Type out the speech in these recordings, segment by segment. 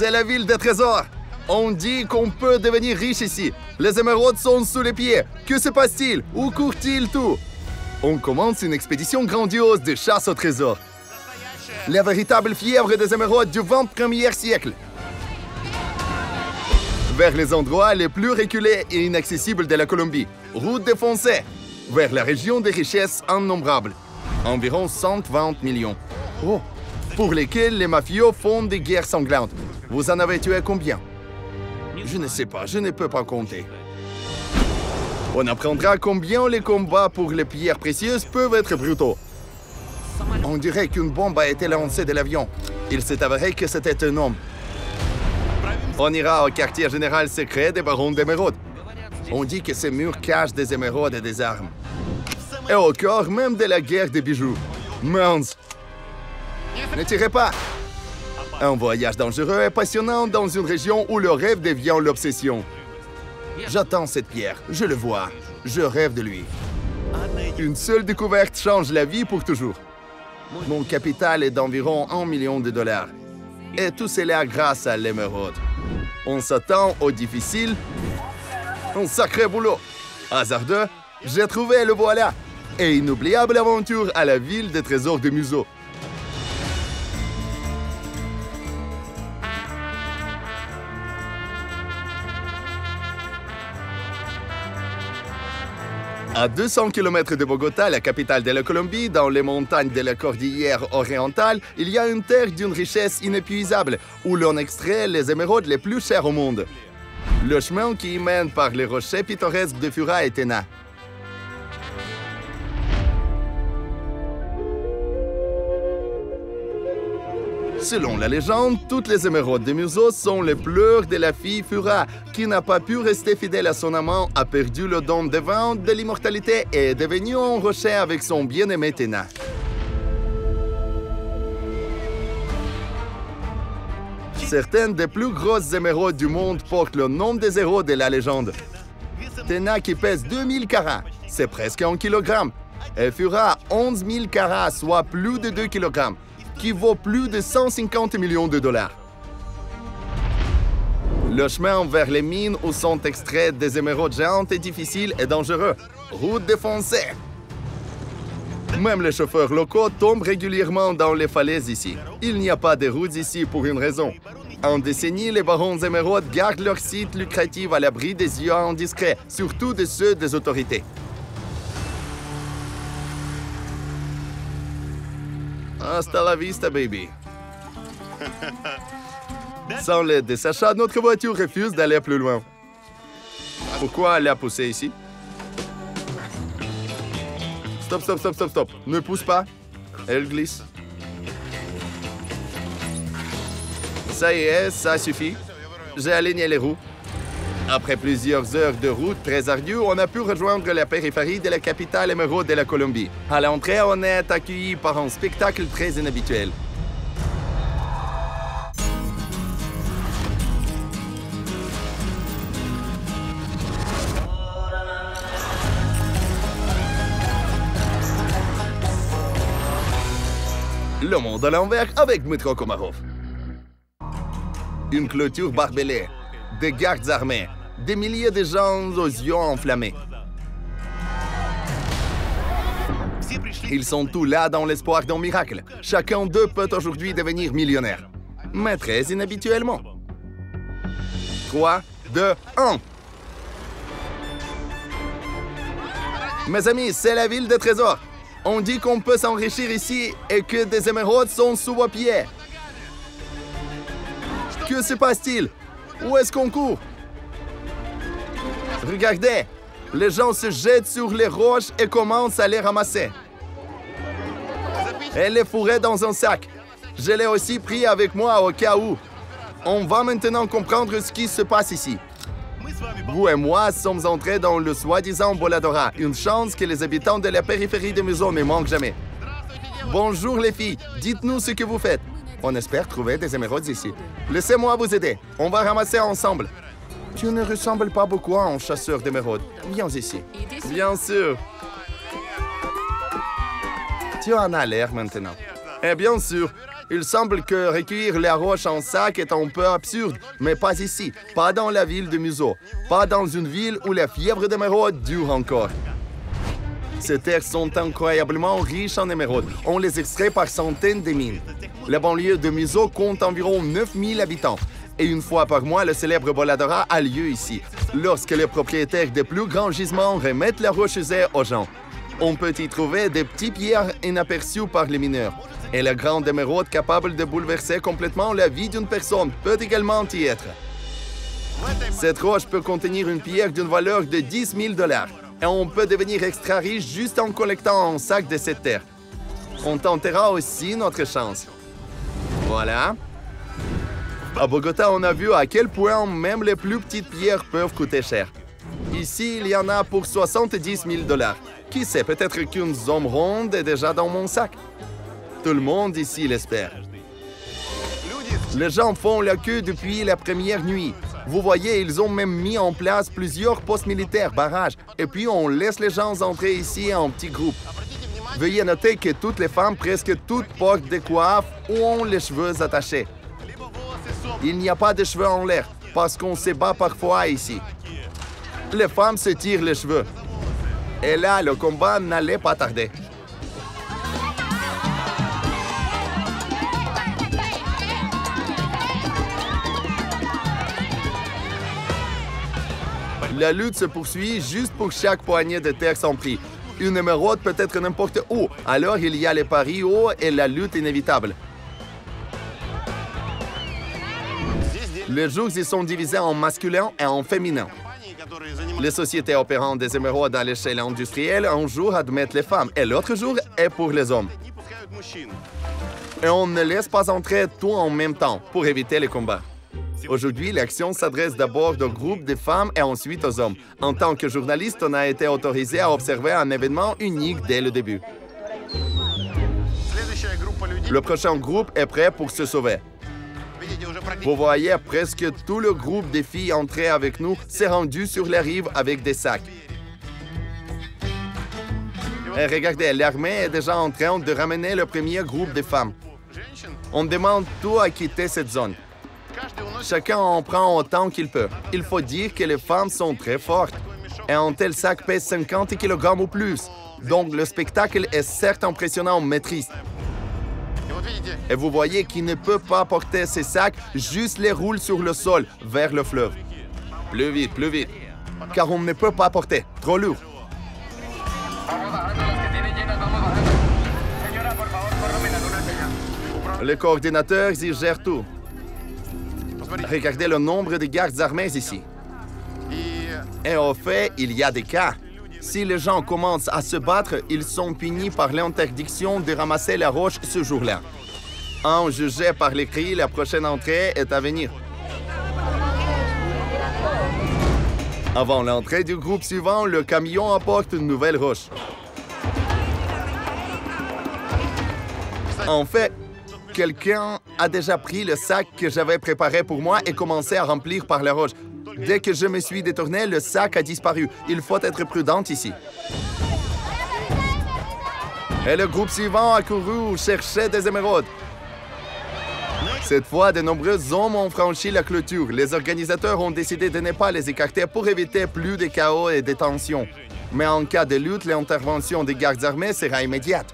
c'est la ville des trésors. On dit qu'on peut devenir riche ici. Les émeraudes sont sous les pieds. Que se passe-t-il? Où court-il tout? On commence une expédition grandiose de chasse au trésor. La véritable fièvre des émeraudes du XXIe siècle. Vers les endroits les plus reculés et inaccessibles de la Colombie. Route défoncée. Vers la région des richesses innombrables. Environ 120 millions. Oh, pour lesquels les mafieux font des guerres sanglantes. Vous en avez tué combien? Je ne sais pas, je ne peux pas compter. On apprendra combien les combats pour les pierres précieuses peuvent être brutaux. On dirait qu'une bombe a été lancée de l'avion. Il s'est avéré que c'était un homme. On ira au quartier général secret des barons d'émeraudes. On dit que ces murs cachent des émeraudes et des armes. Et au cœur même de la guerre des bijoux. Mince! Ne tirez pas! Un voyage dangereux et passionnant dans une région où le rêve devient l'obsession. J'attends cette pierre, je le vois, je rêve de lui. Une seule découverte change la vie pour toujours. Mon capital est d'environ 1 million de dollars. Et tout cela grâce à l'émeraude. On s'attend au difficile. Un sacré boulot. Hasardeux, j'ai trouvé le voilà. Et inoubliable aventure à la ville des trésors de Museau. À 200 km de Bogota, la capitale de la Colombie, dans les montagnes de la cordillère orientale, il y a une terre d'une richesse inépuisable, où l'on extrait les émeraudes les plus chères au monde. Le chemin qui y mène par les rochers pittoresques de Fura et Tena. Selon la légende, toutes les émeraudes de Museau sont les pleurs de la fille Fura, qui n'a pas pu rester fidèle à son amant, a perdu le don divin de l'immortalité et est devenue un rocher avec son bien-aimé Tena. Certaines des plus grosses émeraudes du monde portent le nom des héros de la légende. Tena qui pèse 2000 carats, c'est presque 1 kg. Et Fura 11 000 carats, soit plus de 2 kg. Qui vaut plus de 150 millions de dollars. Le chemin vers les mines où sont extraites des émeraudes géantes est difficile et dangereux. Route défoncée. Même les chauffeurs locaux tombent régulièrement dans les falaises ici. Il n'y a pas de routes ici pour une raison. En décennie, les barons émeraudes gardent leur site lucratif à l'abri des yeux indiscrets, surtout de ceux des autorités. Hasta la vista, baby. Sans l'aide des achats, notre voiture refuse d'aller plus loin. Pourquoi la pousser ici? Stop, stop, stop, stop, stop. Ne pousse pas. Elle glisse. Ça y est, ça suffit. J'ai aligné les roues. Après plusieurs heures de route très ardue, on a pu rejoindre la périphérie de la capitale émeraude de la Colombie. À l'entrée, on est accueilli par un spectacle très inhabituel. Le monde à l'envers avec Dmitro Komarov. Une clôture barbelée. Des gardes armés, des milliers de gens aux yeux enflammés. Ils sont tous là dans l'espoir d'un miracle. Chacun d'eux peut aujourd'hui devenir millionnaire. Mais très inhabituellement. 3, 2, 1. Mes amis, c'est la ville des trésors. On dit qu'on peut s'enrichir ici et que des émeraudes sont sous vos pieds. Que se passe-t-il? Où est-ce qu'on court? Regardez, les gens se jettent sur les roches et commencent à les ramasser. Elle est fourrée dans un sac. Je l'ai aussi pris avec moi au cas où. On va maintenant comprendre ce qui se passe ici. Vous et moi sommes entrés dans le soi-disant Boladora. Une chance que les habitants de la périphérie de Museau ne manquent jamais. Bonjour les filles, dites-nous ce que vous faites. On espère trouver des émeraudes ici. Laissez-moi vous aider. On va ramasser ensemble. Tu ne ressembles pas beaucoup à un chasseur d'émeraudes. Viens ici. Bien sûr. Tu en as l'air maintenant. Et bien sûr, Il semble que recueillir la roche en sac est un peu absurde, mais pas ici, pas dans la ville de Museau, pas dans une ville où la fièvre d'émeraude dure encore. Ces terres sont incroyablement riches en émeraudes. On les extrait par centaines de mines. La banlieue de Museau compte environ 9000 habitants. Et une fois par mois, le célèbre Boladora a lieu ici, lorsque les propriétaires des plus grands gisements remettent la roche usée aux gens. On peut y trouver des petites pierres inaperçues par les mineurs. Et la grande émeraude capable de bouleverser complètement la vie d'une personne peut également y être. Cette roche peut contenir une pierre d'une valeur de 10 000 $. Et on peut devenir extra riche juste en collectant un sac de cette terre. On tentera aussi notre chance. Voilà. À Bogota, on a vu à quel point même les plus petites pierres peuvent coûter cher. Ici, il y en a pour 70 000 $. Qui sait, peut-être qu'une zone ronde est déjà dans mon sac. Tout le monde ici l'espère. Les gens font la queue depuis la première nuit. Vous voyez, ils ont même mis en place plusieurs postes militaires, barrages, et puis on laisse les gens entrer ici en petits groupes. Veuillez noter que toutes les femmes, presque toutes, portent des coiffes ou ont les cheveux attachés. Il n'y a pas de cheveux en l'air, parce qu'on se bat parfois ici. Les femmes se tirent les cheveux. Et là, le combat n'allait pas tarder. La lutte se poursuit juste pour chaque poignée de terre sans prix. Une émeraude peut être n'importe où, alors il y a les paris hauts et la lutte inévitable. Les jours y sont divisés en masculin et en féminin. Les sociétés opérant des émeraudes à l'échelle industrielle, un jour admettent les femmes et l'autre jour est pour les hommes. Et on ne laisse pas entrer tout en même temps pour éviter les combats. Aujourd'hui, l'action s'adresse d'abord aux groupes de femmes et ensuite aux hommes. En tant que journaliste, on a été autorisé à observer un événement unique dès le début. Le prochain groupe est prêt pour se sauver. Vous voyez, presque tout le groupe des filles entrées avec nous s'est rendu sur la rive avec des sacs. Et regardez, l'armée est déjà en train de ramener le premier groupe de femmes. On demande tout à quitter cette zone. Chacun en prend autant qu'il peut. Il faut dire que les femmes sont très fortes. Et un tel sac pèse 50 kg ou plus. Donc le spectacle est certes impressionnant, mais triste. Et vous voyez qu'il ne peut pas porter ces sacs, juste les roule sur le sol, vers le fleuve. Plus vite, car on ne peut pas porter, trop lourd. Les coordinateurs y gèrent tout. Regardez le nombre de gardes armés ici. Et au fait, il y a des cas. Si les gens commencent à se battre, ils sont punis par l'interdiction de ramasser la roche ce jour-là. En jugé par l'écrit, la prochaine entrée est à venir. Avant l'entrée du groupe suivant, le camion apporte une nouvelle roche. En fait, quelqu'un a déjà pris le sac que j'avais préparé pour moi et commencé à remplir par la roche. Dès que je me suis détourné, le sac a disparu. Il faut être prudent ici. Et le groupe suivant a couru chercher des émeraudes. Cette fois, de nombreux hommes ont franchi la clôture. Les organisateurs ont décidé de ne pas les écarter pour éviter plus de chaos et de tensions. Mais en cas de lutte, l'intervention des gardes armés sera immédiate.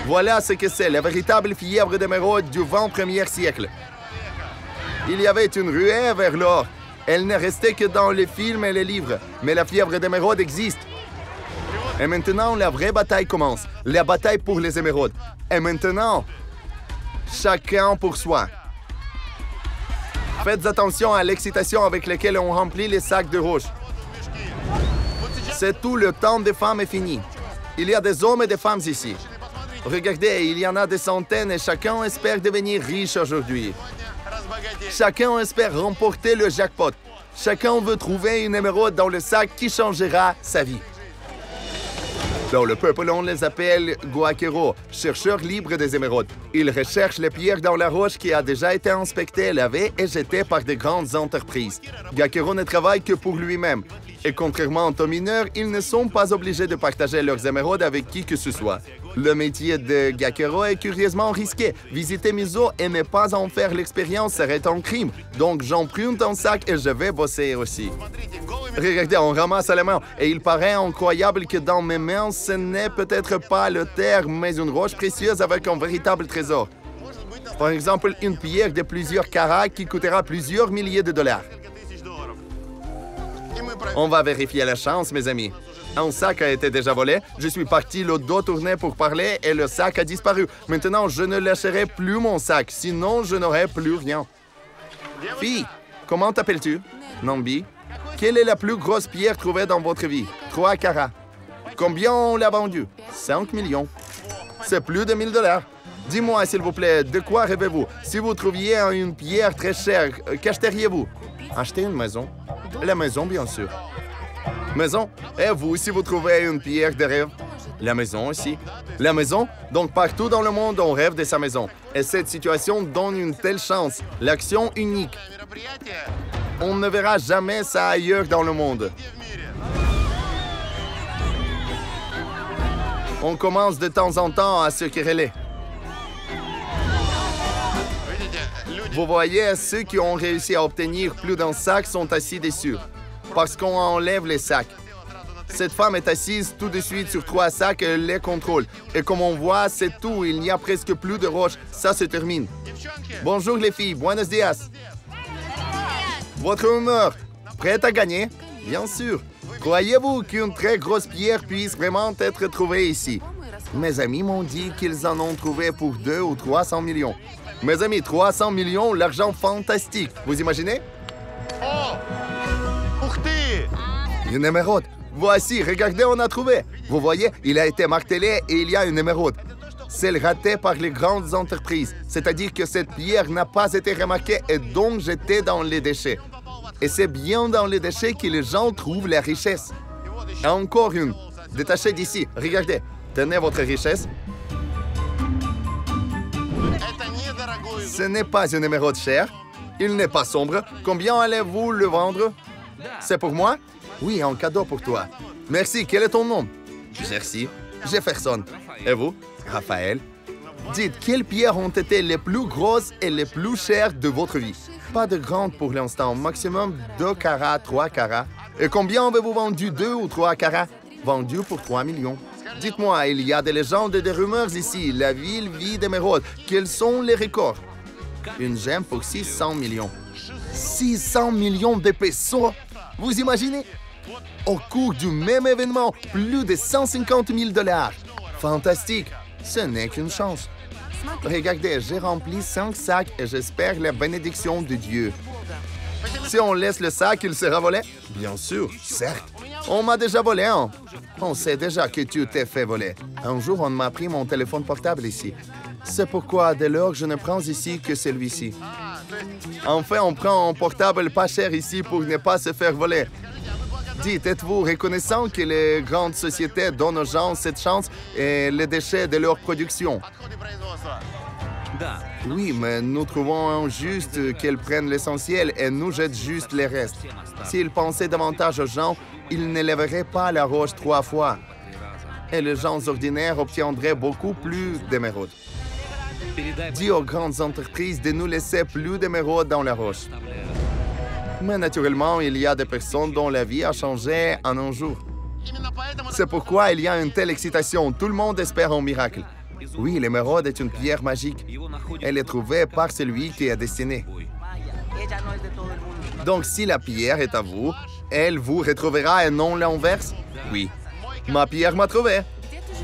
Voilà ce que c'est, la véritable fièvre d'émeraude du XXIe siècle. Il y avait une ruée vers l'or. Elle n'est restée que dans les films et les livres. Mais la fièvre d'émeraude existe. Et maintenant, la vraie bataille commence. La bataille pour les émeraudes. Et maintenant, chacun pour soi. Faites attention à l'excitation avec laquelle on remplit les sacs de roche. C'est tout, le temps des femmes est fini. Il y a des hommes et des femmes ici. Regardez, il y en a des centaines et chacun espère devenir riche aujourd'hui. Chacun espère remporter le jackpot. Chacun veut trouver une émeraude dans le sac qui changera sa vie. Dans le peuple, on les appelle guaqueros, chercheurs libres des émeraudes. Ils recherchent les pierres dans la roche qui a déjà été inspectée, lavée et jetée par de grandes entreprises. Guaquero ne travaille que pour lui-même. Et contrairement aux mineurs, ils ne sont pas obligés de partager leurs émeraudes avec qui que ce soit. Le métier de gaquero est curieusement risqué. Visiter mes eaux et ne pas en faire l'expérience serait un crime. Donc j'emprunte un sac et je vais bosser aussi. Regardez, on ramasse à la main. Et il paraît incroyable que dans mes mains, ce n'est peut-être pas le terre, mais une roche précieuse avec un véritable trésor. Par exemple, une pierre de plusieurs carats qui coûtera plusieurs milliers de dollars. On va vérifier la chance, mes amis. Un sac a été déjà volé. Je suis parti le dos tourné pour parler et le sac a disparu. Maintenant, je ne lâcherai plus mon sac, sinon je n'aurai plus rien. Fille, comment t'appelles-tu? Nambi. Quelle est la plus grosse pierre trouvée dans votre vie? 3 carats. Combien on l'a vendu? 5 millions. C'est plus de 1000 dollars. Dis-moi, s'il vous plaît, de quoi rêvez-vous? Si vous trouviez une pierre très chère, qu'achèteriez-vous? Acheter une maison. La maison, bien sûr. Maison? Et vous, si vous trouvez une pierre de rêve? La maison aussi. La maison? Donc partout dans le monde, on rêve de sa maison. Et cette situation donne une telle chance. L'action unique. On ne verra jamais ça ailleurs dans le monde. On commence de temps en temps à se quereller. Vous voyez, ceux qui ont réussi à obtenir plus d'un sac sont assis dessus, parce qu'on enlève les sacs. Cette femme est assise tout de suite sur 3 sacs et elle les contrôle. Et comme on voit, c'est tout, il n'y a presque plus de roches. Ça se termine. Bonjour les filles, buenos dias. Votre humeur, prête à gagner? Bien sûr. Croyez-vous qu'une très grosse pierre puisse vraiment être trouvée ici? Mes amis m'ont dit qu'ils en ont trouvé pour 200 ou 300 millions. Mes amis, 300 millions, l'argent fantastique. Vous imaginez? Une émeraude. Voici, regardez, on a trouvé. Vous voyez, il a été martelé et il y a une émeraude. Celle ratée par les grandes entreprises. C'est-à-dire que cette pierre n'a pas été remarquée et donc jetée dans les déchets. Et c'est bien dans les déchets que les gens trouvent la richesse. Et encore une. Détachez d'ici. Regardez. Tenez votre richesse. Ce n'est pas une émeraude chère. Il n'est pas sombre. Combien allez-vous le vendre? C'est pour moi? Oui, un cadeau pour toi. Merci. Quel est ton nom? Jersey. Jefferson. Et vous? Raphaël. Dites, quelles pierres ont été les plus grosses et les plus chères de votre vie? Pas de grandes pour l'instant. Maximum 2 carats, 3 carats. Et combien avez-vous vendu 2 ou 3 carats? Vendu pour 3 millions. Dites-moi, il y a des légendes et des rumeurs ici. La ville vit d'émeraudes. Quels sont les records? Une gemme pour 600 millions. 600 millions de pesos? Vous imaginez? Au cours du même événement, plus de 150 000 dollars. Fantastique. Ce n'est qu'une chance. Regardez, j'ai rempli 5 sacs et j'espère la bénédiction de Dieu. Si on laisse le sac, il sera volé? Bien sûr, certes. On m'a déjà volé un. On sait déjà que tu t'es fait voler. Un jour, on m'a pris mon téléphone portable ici. C'est pourquoi, dès lors, je ne prends ici que celui-ci. Enfin, on prend un portable pas cher ici pour ne pas se faire voler. Dites, êtes-vous reconnaissant que les grandes sociétés donnent aux gens cette chance et les déchets de leur production? Oui, mais nous trouvons injuste qu'elles prennent l'essentiel et nous jettent juste les restes. S'ils pensaient davantage aux gens, ils ne lèveraient pas la roche 3 fois. Et les gens ordinaires obtiendraient beaucoup plus d'émeraudes. Dis aux grandes entreprises de nous laisser plus d'émeraudes dans la roche. Mais naturellement, il y a des personnes dont la vie a changé en un jour. C'est pourquoi il y a une telle excitation. Tout le monde espère un miracle. Oui, l'émeraude est une pierre magique. Elle est trouvée par celui qui est destiné. Donc, si la pierre est à vous, elle vous retrouvera et non l'inverse? Oui. Ma pierre m'a trouvé.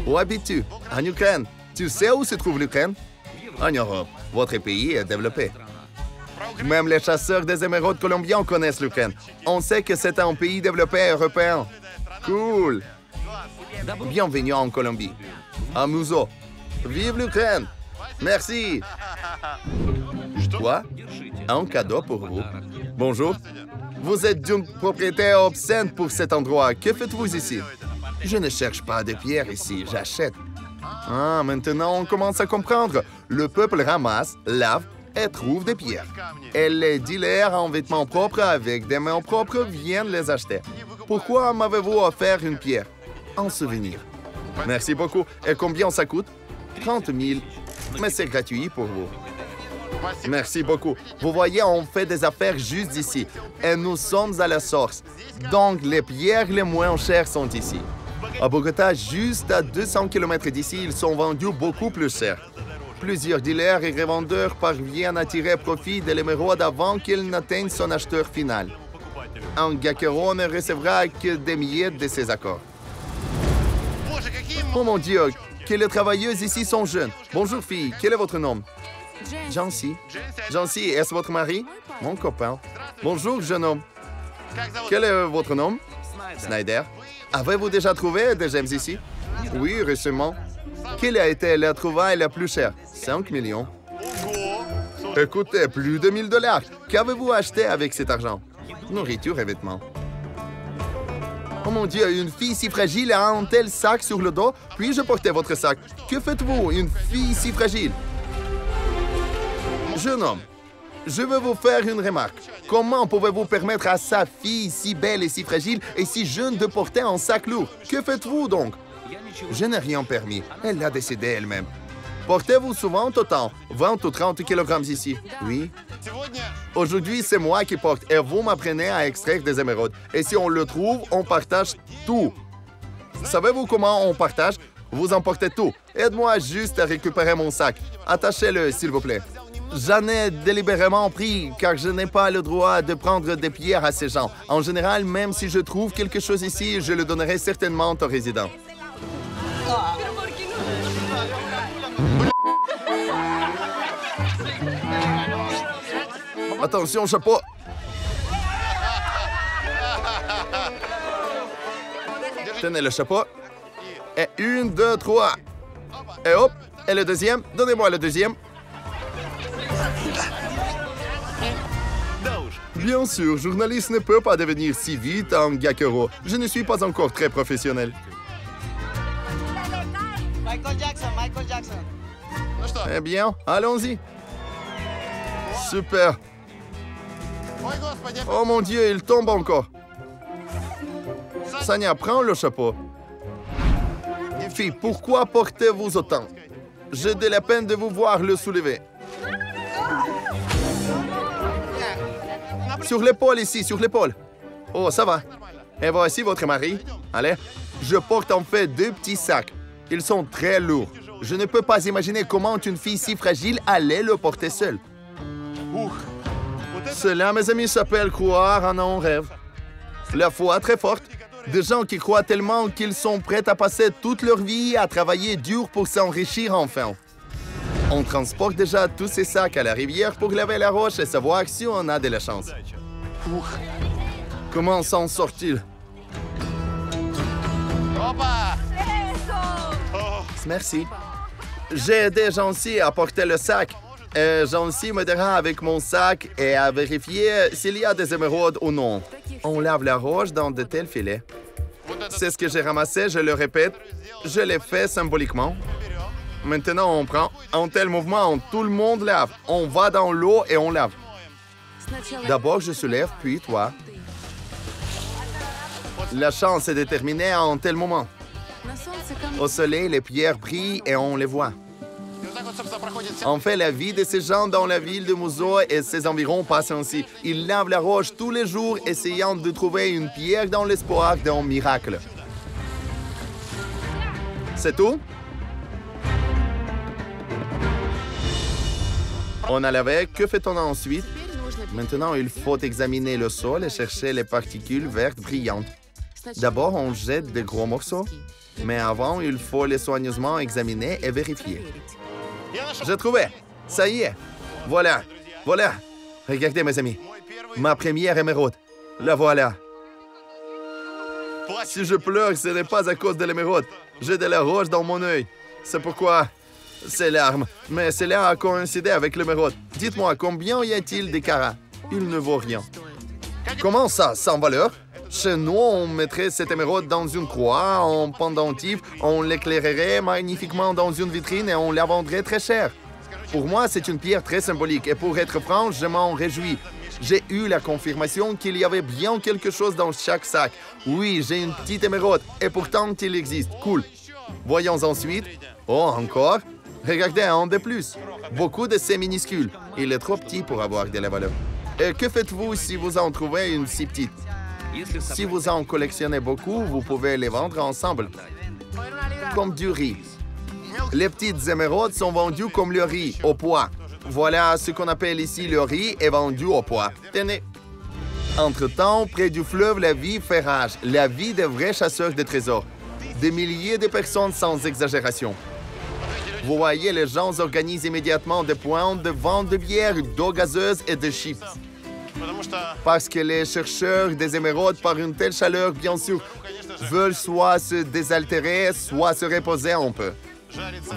Où habites-tu? En Ukraine. Tu sais où se trouve l'Ukraine? En Europe. Votre pays est développé. Même les chasseurs des émeraudes colombiens connaissent l'Ukraine. On sait que c'est un pays développé européen. Cool. Bienvenue en Colombie. À Muzo. Vive l'Ukraine. Merci. Quoi? Un cadeau pour vous. Bonjour. Vous êtes d'une propriété obscène pour cet endroit. Que faites-vous ici? Je ne cherche pas de pierres ici, j'achète. Ah, maintenant on commence à comprendre. Le peuple ramasse, lave et trouve des pierres. Et les dealers en vêtements propres avec des mains propres viennent les acheter. Pourquoi m'avez-vous offert une pierre? En souvenir. Merci beaucoup. Et combien ça coûte? 30 000. Mais c'est gratuit pour vous. Merci beaucoup. Vous voyez, on fait des affaires juste ici. Et nous sommes à la source. Donc, les pierres les moins chères sont ici. À Bogota, juste à 200 km d'ici, ils sont vendus beaucoup plus cher. Plusieurs dealers et revendeurs parviennent à tirer profit de l'émeraude avant qu'il n'atteigne son acheteur final. Un gaquero ne recevra que des miettes de ces accords. Oh mon Dieu, que les travailleuses ici sont jeunes. Bonjour fille, quel est votre nom? Jancy. Jancy, est-ce votre mari? Mon copain. Bonjour jeune homme. Quel est votre nom? Snyder. Avez-vous déjà trouvé des gemmes ici? Oui, récemment. Quelle a été la trouvaille la plus chère? 5 millions. Écoutez, plus de 1000 $. Qu'avez-vous acheté avec cet argent? Nourriture et vêtements. Oh mon Dieu, une fille si fragile a un tel sac sur le dos. Puis-je porter votre sac? Que faites-vous, une fille si fragile? Jeune homme, je veux vous faire une remarque. Comment pouvez-vous permettre à sa fille si belle et si fragile et si jeune de porter un sac lourd? Que faites-vous donc? Je n'ai rien permis. Elle l'a décidé elle-même. Portez-vous souvent autant? 20 ou 30 kg ici? Oui. Aujourd'hui, c'est moi qui porte et vous m'apprenez à extraire des émeraudes. Et si on le trouve, on partage tout. Savez-vous comment on partage? Vous emportez tout. Aide-moi juste à récupérer mon sac. Attachez-le, s'il vous plaît. J'en ai délibérément pris, car je n'ai pas le droit de prendre des pierres à ces gens. En général, même si je trouve quelque chose ici, je le donnerai certainement aux résidents. Attention, chapeau. Tenez le chapeau. Et 1, 2, 3. Et hop. Et le deuxième. Donnez-moi le deuxième. Bien sûr, journaliste ne peut pas devenir si vite un gaquero. Je ne suis pas encore très professionnel. Michael Jackson. Eh bien, allons-y. Super. Oh mon Dieu, il tombe encore. Sanya, prends le chapeau. Fille, pourquoi portez-vous autant? J'ai de la peine de vous voir le soulever. Sur l'épaule ici, sur l'épaule. Oh, ça va. Et voici votre mari. Allez. Je porte en fait 2 petits sacs. Ils sont très lourds. Je ne peux pas imaginer comment une fille si fragile allait le porter seule. Cela, mes amis, s'appelle croire en un rêve. La foi très forte. Des gens qui croient tellement qu'ils sont prêts à passer toute leur vie à travailler dur pour s'enrichir enfin. On transporte déjà tous ces sacs à la rivière pour laver la roche et savoir si on a de la chance. Comment s'en sort-il? Merci. J'ai aidé Jancy à porter le sac. Jancy m'aidera avec mon sac et à vérifier s'il y a des émeraudes ou non. On lave la roche dans de tels filets. C'est ce que j'ai ramassé, je le répète. Je l'ai fait symboliquement. Maintenant, on prend un tel mouvement, tout le monde lave. On va dans l'eau et on lave. D'abord, je soulève, puis toi. La chance est déterminée à un tel moment. Au soleil, les pierres brillent et on les voit. En fait, la vie de ces gens dans la ville de Muzo et ses environs passe ainsi. Ils lavent la roche tous les jours, essayant de trouver une pierre dans l'espoir d'un miracle. C'est tout? On a lavé, que fait-on ensuite? Maintenant, il faut examiner le sol et chercher les particules vertes brillantes. D'abord, on jette des gros morceaux, mais avant, il faut les soigneusement examiner et vérifier. J'ai trouvé. Ça y est. Voilà. Voilà. Regardez, mes amis. Ma première émeraude. La voilà. Si je pleure, ce n'est pas à cause de l'émeraude. J'ai de la roche dans mon œil. C'est pourquoi... C'est l'arme. Mais cela a coïncidé avec l'émeraude. Dites-moi, combien y a-t-il de carats? Il ne vaut rien. Comment ça, sans valeur? Chez nous, on mettrait cette émeraude dans une croix, en pendentif, on l'éclairerait magnifiquement dans une vitrine et on la vendrait très cher. Pour moi, c'est une pierre très symbolique et pour être franc, je m'en réjouis. J'ai eu la confirmation qu'il y avait bien quelque chose dans chaque sac. Oui, j'ai une petite émeraude, et pourtant il existe. Cool. Voyons ensuite. Oh, encore. Regardez, un de plus. Beaucoup de ces minuscules. Il est trop petit pour avoir de la valeur. Et que faites-vous si vous en trouvez une si petite? Si vous en collectionnez beaucoup, vous pouvez les vendre ensemble. Comme du riz. Les petites émeraudes sont vendues comme le riz, au poids. Voilà ce qu'on appelle ici le riz est vendu au poids. Tenez. Entre-temps, près du fleuve, la vie fait rage. La vie des vrais chasseurs de trésors. Des milliers de personnes sans exagération. Vous voyez, les gens organisent immédiatement des points de vente de bière, d'eau gazeuse et de chips. Parce que les chercheurs des émeraudes, par une telle chaleur, bien sûr, veulent soit se désaltérer, soit se reposer un peu.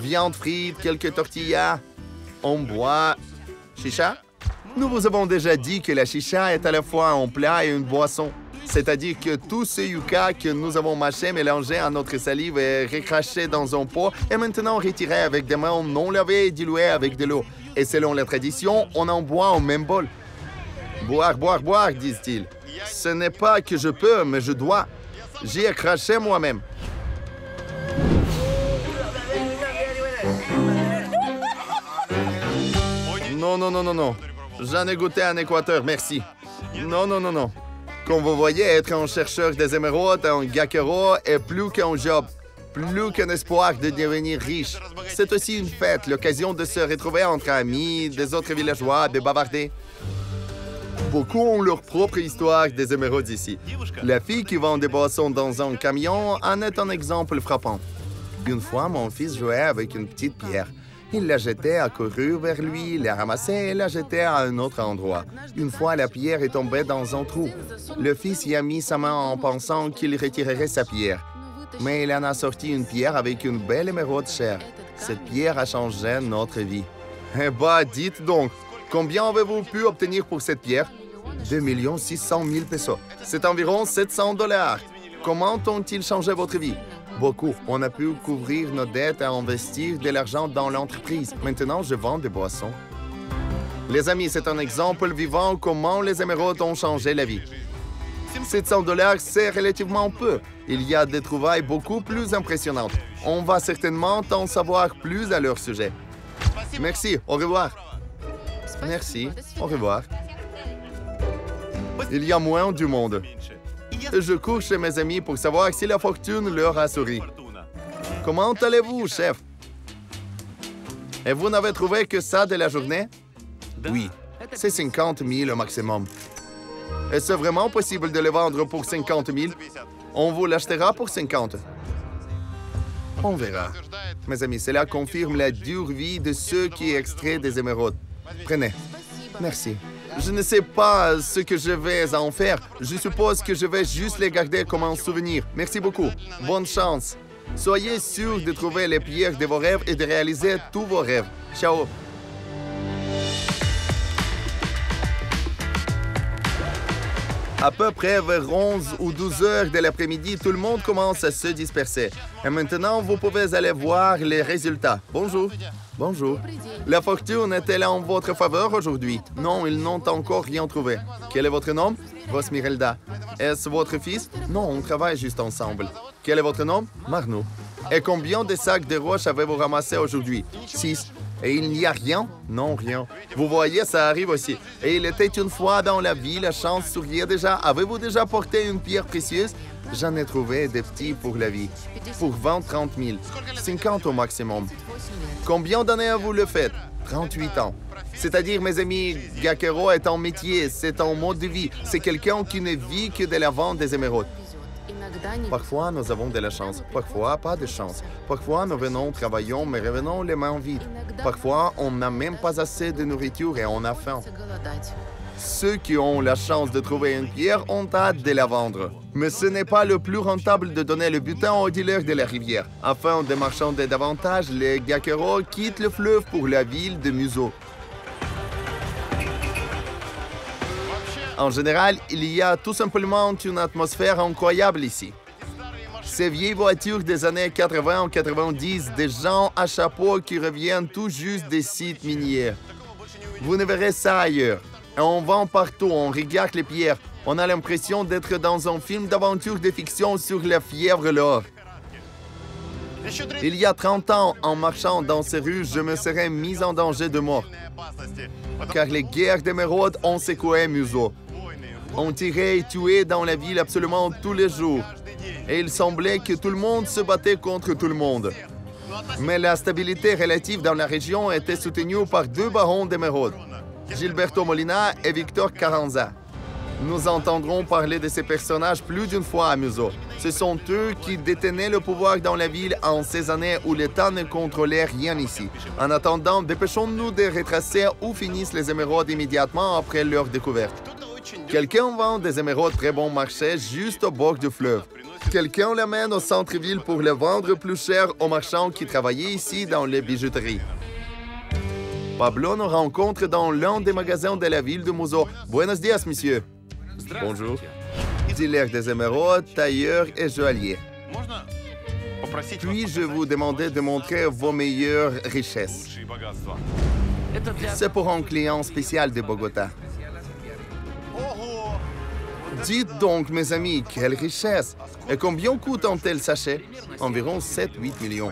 Viande frite, quelques tortillas. On boit... Chicha? Nous vous avons déjà dit que la chicha est à la fois un plat et une boisson. C'est-à-dire que tout ce yucca que nous avons mâché, mélangé à notre salive et recraché dans un pot est maintenant retiré avec des mains non lavées et dilué avec de l'eau. Et selon la tradition, on en boit au même bol. Boire, boire, boire, disent-ils. Ce n'est pas que je peux, mais je dois. J'y ai craché moi-même. Non, non, non, non, non. J'en ai goûté en Équateur, merci. Non, non, non, non. Comme vous voyez, être un chercheur des émeraudes, un gaquero, est plus qu'un job, plus qu'un espoir de devenir riche. C'est aussi une fête, l'occasion de se retrouver entre amis, des autres villageois, de bavarder. Beaucoup ont leur propre histoire des émeraudes ici. La fille qui vend des boissons dans un camion en est un exemple frappant. Une fois, mon fils jouait avec une petite pierre. Il la jetait, a couru vers lui, l'a ramassée et l'a jetée à un autre endroit. Une fois, la pierre est tombée dans un trou. Le fils y a mis sa main en pensant qu'il retirerait sa pierre. Mais il en a sorti une pierre avec une belle émeraude chère. Cette pierre a changé notre vie. Eh bah, dites donc, combien avez-vous pu obtenir pour cette pierre? 2 600 000 pesos. C'est environ 700 $. Comment ont-ils changé votre vie? Beaucoup. On a pu couvrir nos dettes et investir de l'argent dans l'entreprise. Maintenant, je vends des boissons. Les amis, c'est un exemple vivant comment les émeraudes ont changé la vie. 700 $, c'est relativement peu. Il y a des trouvailles beaucoup plus impressionnantes. On va certainement en savoir plus à leur sujet. Merci. Au revoir. Merci. Au revoir. Il y a moins du monde. Je cours chez mes amis pour savoir si la fortune leur a souri. Comment allez-vous, chef? Et vous n'avez trouvé que ça de la journée? Oui, c'est 50 000 au maximum. Est-ce vraiment possible de les vendre pour 50 000? On vous l'achètera pour 50. On verra. Mes amis, cela confirme la dure vie de ceux qui extraient des émeraudes. Prenez. Merci. Je ne sais pas ce que je vais en faire. Je suppose que je vais juste les garder comme un souvenir. Merci beaucoup. Bonne chance. Soyez sûr de trouver les pierres de vos rêves et de réaliser tous vos rêves. Ciao. À peu près vers 11 ou 12 heures de l'après-midi, tout le monde commence à se disperser. Et maintenant, vous pouvez aller voir les résultats. Bonjour. Bonjour. La fortune est-elle en votre faveur aujourd'hui? Non, ils n'ont encore rien trouvé. Quel est votre nom? Rosmirelda. Est-ce votre fils? Non, on travaille juste ensemble. Quel est votre nom? Marno. Et combien de sacs de roches avez-vous ramassé aujourd'hui? 6. Et il n'y a rien? Non, rien. Vous voyez, ça arrive aussi. Et il était une fois dans la vie, la chance souriait déjà. Avez-vous déjà porté une pierre précieuse? J'en ai trouvé des petits pour la vie. Pour 20-30 000. 50 au maximum. Combien d'années vous le faites? 38 ans. C'est-à-dire, mes amis, gaquero est un métier, c'est un mode de vie. C'est quelqu'un qui ne vit que de la vente des émeraudes. Parfois, nous avons de la chance. Parfois, pas de chance. Parfois, nous venons, travaillons, mais revenons les mains vides. Parfois, on n'a même pas assez de nourriture et on a faim. Ceux qui ont la chance de trouver une pierre ont hâte de la vendre. Mais ce n'est pas le plus rentable de donner le butin aux dealers de la rivière. Afin de marchander davantage, les gaqueros quittent le fleuve pour la ville de Museau. En général, il y a tout simplement une atmosphère incroyable ici. Ces vieilles voitures des années 80 ou 90, des gens à chapeau qui reviennent tout juste des sites miniers. Vous ne verrez ça ailleurs. Et on vend partout, on regarde les pierres. On a l'impression d'être dans un film d'aventure de fiction sur la fièvre l'or. Il y a 30 ans, en marchant dans ces rues, je me serais mis en danger de mort. Car les guerres d'émeraude ont secoué Museau. On tirait et tuait dans la ville absolument tous les jours. Et il semblait que tout le monde se battait contre tout le monde. Mais la stabilité relative dans la région était soutenue par deux barons d'émeraude, Gilberto Molina et Victor Carranza. Nous entendrons parler de ces personnages plus d'une fois à Museau. Ce sont eux qui détenaient le pouvoir dans la ville en ces années où l'État ne contrôlait rien ici. En attendant, dépêchons-nous de retracer où finissent les émeraudes immédiatement après leur découverte. Quelqu'un vend des émeraudes très bon marché juste au bord du fleuve. Quelqu'un l'amène au centre-ville pour les vendre plus cher aux marchands qui travaillaient ici dans les bijouteries. Pablo nous rencontre dans l'un des magasins de la ville de Museau. Buenos días, monsieur. Bonjour. Dealer des émeraudes, tailleur et joaillier. Puis-je vous demander de montrer vos meilleures richesses? C'est pour un client spécial de Bogota. Dites donc, mes amis, quelle richesse! Et combien coûte un tel sachet? Environ 7-8 millions.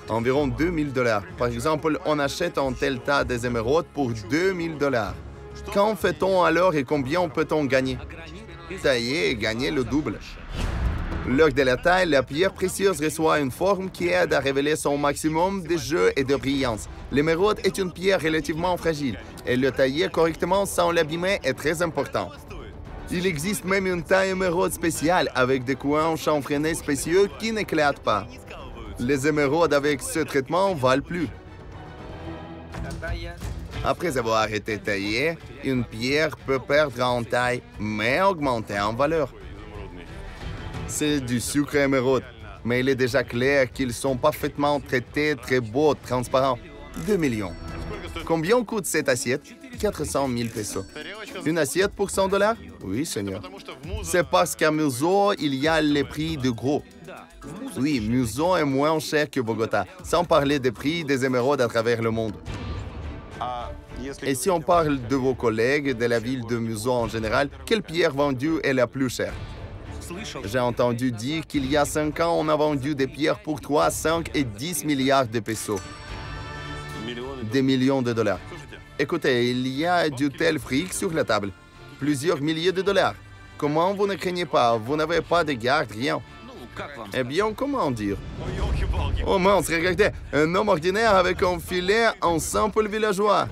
Environ 2000 $. Par exemple, on achète un tel tas des émeraudes pour 2000 $. Qu'en fait-on alors et combien peut-on gagner? Tailler et gagner le double. Lors de la taille, la pierre précieuse reçoit une forme qui aide à révéler son maximum de jeu et de brillance. L'émeraude est une pierre relativement fragile et le tailler correctement sans l'abîmer est très important. Il existe même une taille émeraude spéciale avec des coins chanfreinés spécieux qui n'éclatent pas. Les émeraudes avec ce traitement valent plus. Après avoir été taillée, une pierre peut perdre en taille, mais augmenter en valeur. C'est du sucre émeraude, mais il est déjà clair qu'ils sont parfaitement traités, très beaux, transparents. 2 millions. Combien coûte cette assiette? 400 000 pesos. Une assiette pour 100 $? Oui, Seigneur. C'est parce qu'à Museau, il y a les prix de gros. Oui, Museau est moins cher que Bogota, sans parler des prix des émeraudes à travers le monde. Et si on parle de vos collègues de la ville de Museau en général, quelle pierre vendue est la plus chère? J'ai entendu dire qu'il y a 5 ans, on a vendu des pierres pour 3, 5 et 10 milliards de pesos. Des millions de dollars. Écoutez, il y a du tel fric sur la table. Plusieurs milliers de dollars. Comment vous ne craignez pas? Vous n'avez pas de garde, rien. Eh bien, comment dire? Oh mince, regardez, un homme ordinaire avec un filet, un simple villageois.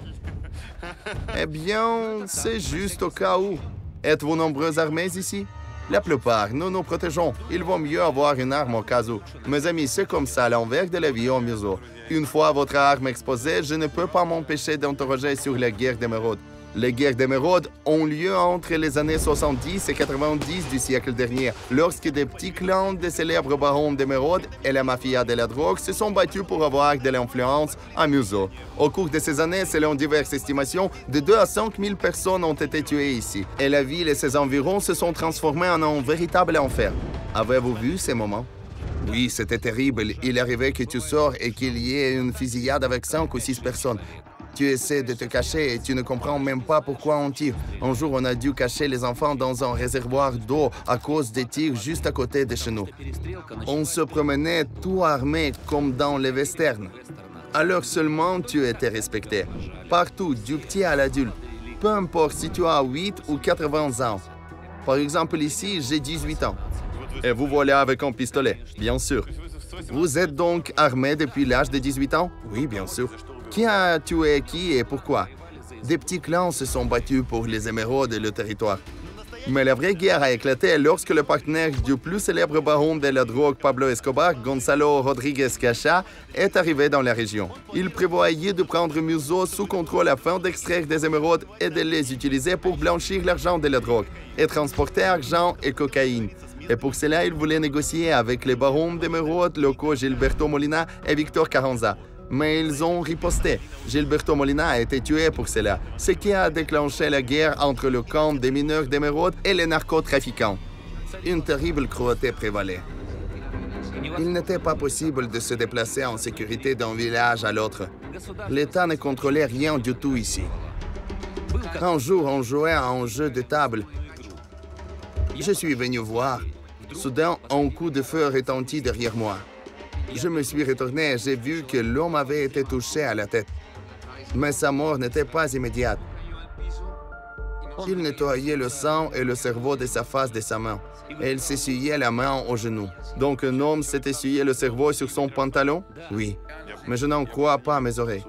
Eh bien, c'est juste au cas où. Êtes-vous nombreux armés ici? La plupart, nous nous protégeons. Il vaut mieux avoir une arme au cas où. Mes amis, c'est comme ça l'envers de la vie au Museau. Une fois votre arme exposée, je ne peux pas m'empêcher d'interroger sur la guerre d'émeraude. Les guerres d'émeraude ont lieu entre les années 70 et 90 du siècle dernier, lorsque des petits clans des célèbres barons d'émeraude et la mafia de la drogue se sont battus pour avoir de l'influence à Museau. Au cours de ces années, selon diverses estimations, de 2 à 5 000 personnes ont été tuées ici, et la ville et ses environs se sont transformés en un véritable enfer. Avez-vous vu ces moments? Oui, c'était terrible. Il arrivait que tu sors et qu'il y ait une fusillade avec 5 ou 6 personnes. Tu essaies de te cacher et tu ne comprends même pas pourquoi on tire. Un jour, on a dû cacher les enfants dans un réservoir d'eau à cause des tirs juste à côté de chez nous. On se promenait tout armé comme dans les westerns. Alors seulement tu étais respecté. Partout, du petit à l'adulte. Peu importe si tu as 8 ou 80 ans. Par exemple, ici, j'ai 18 ans. Et vous voilà avec un pistolet, bien sûr. Vous êtes donc armé depuis l'âge de 18 ans? Oui, bien sûr. Qui a tué qui et pourquoi? Des petits clans se sont battus pour les émeraudes et le territoire. Mais la vraie guerre a éclaté lorsque le partenaire du plus célèbre baron de la drogue Pablo Escobar, Gonzalo Rodríguez Cacha, est arrivé dans la région. Il prévoyait de prendre Museau sous contrôle afin d'extraire des émeraudes et de les utiliser pour blanchir l'argent de la drogue et transporter argent et cocaïne. Et pour cela, il voulait négocier avec les barons d'émeraudes locaux Gilberto Molina et Victor Carranza. Mais ils ont riposté. Gilberto Molina a été tué pour cela, ce qui a déclenché la guerre entre le camp des mineurs d'émeraude et les narcotrafiquants. Une terrible cruauté prévalait. Il n'était pas possible de se déplacer en sécurité d'un village à l'autre. L'État ne contrôlait rien du tout ici. Un jour, on jouait à un jeu de table. Je suis venu voir. Soudain, un coup de feu retentit derrière moi. Je me suis retourné et j'ai vu que l'homme avait été touché à la tête. Mais sa mort n'était pas immédiate. Il nettoyait le sang et le cerveau de sa face de sa main. Et il s'essuyait la main au genou. Donc un homme s'est essuyé le cerveau sur son pantalon? Oui. Mais je n'en crois pas à mes oreilles.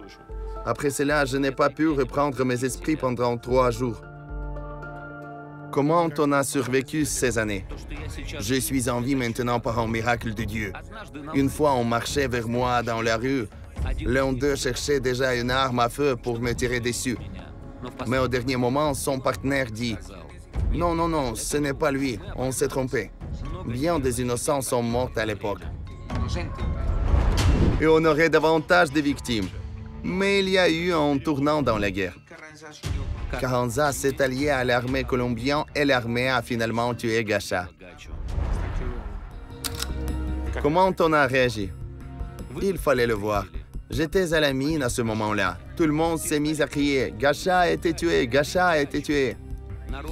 Après cela, je n'ai pas pu reprendre mes esprits pendant 3 jours. Comment on a survécu ces années? Je suis en vie maintenant par un miracle de Dieu. Une fois, on marchait vers moi dans la rue. L'un d'eux cherchait déjà une arme à feu pour me tirer dessus. Mais au dernier moment, son partenaire dit « Non, non, non, ce n'est pas lui, on s'est trompé. Bien des innocents sont morts à l'époque. » Et on aurait davantage de victimes. Mais il y a eu un tournant dans la guerre. Carranza s'est allié à l'armée colombienne et l'armée a finalement tué Gacha. Comment on a réagi? Il fallait le voir. J'étais à la mine à ce moment-là. Tout le monde s'est mis à crier « Gacha a été tué! Gacha a été tué! »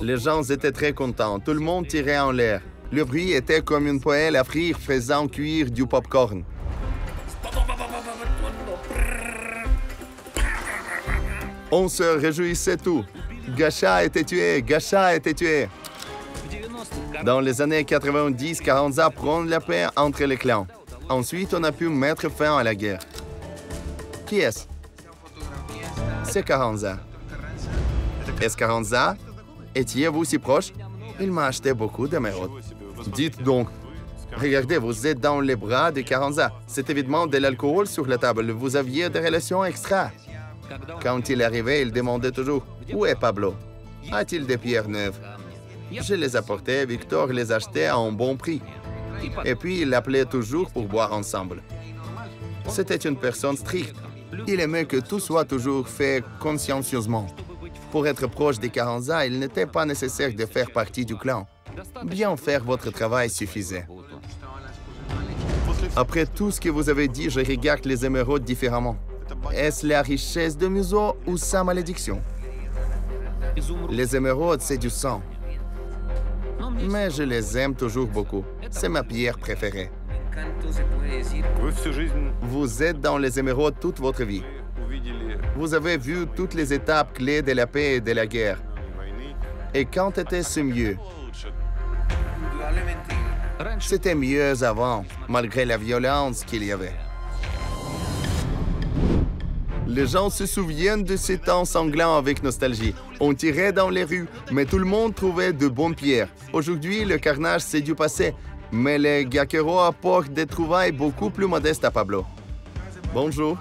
Les gens étaient très contents. Tout le monde tirait en l'air. Le bruit était comme une poêle à frire faisant cuire du pop-corn. On se réjouissait tout. Gacha a été tué! Gacha a été tué! Dans les années 90, Carranza prend la paix entre les clans. Ensuite, on a pu mettre fin à la guerre. Qui est-ce? C'est Carranza. Est-ce Carranza? Étiez-vous si proche? Il m'a acheté beaucoup d'émeraudes. Dites donc. Regardez, vous êtes dans les bras de Carranza. C'est évidemment de l'alcool sur la table. Vous aviez des relations extra. Quand il arrivait, il demandait toujours « Où est Pablo? A-t-il des pierres neuves? » Je les apportais, Victor les achetait à un bon prix. Et puis, il l'appelait toujours pour boire ensemble. C'était une personne stricte. Il aimait que tout soit toujours fait consciencieusement. Pour être proche des Carranza, il n'était pas nécessaire de faire partie du clan. Bien faire votre travail suffisait. Après tout ce que vous avez dit, je regarde les émeraudes différemment. Est-ce la richesse de Museau ou sa malédiction? Les émeraudes, c'est du sang. Mais je les aime toujours beaucoup. C'est ma pierre préférée. Vous êtes dans les émeraudes toute votre vie. Vous avez vu toutes les étapes clés de la paix et de la guerre. Et quand était-ce mieux? C'était mieux avant, malgré la violence qu'il y avait. Les gens se souviennent de ces temps sanglants avec nostalgie. On tirait dans les rues, mais tout le monde trouvait de bonnes pierres. Aujourd'hui, le carnage, c'est du passé. Mais les Gaqueros apportent des trouvailles beaucoup plus modestes à Pablo. Bonjour.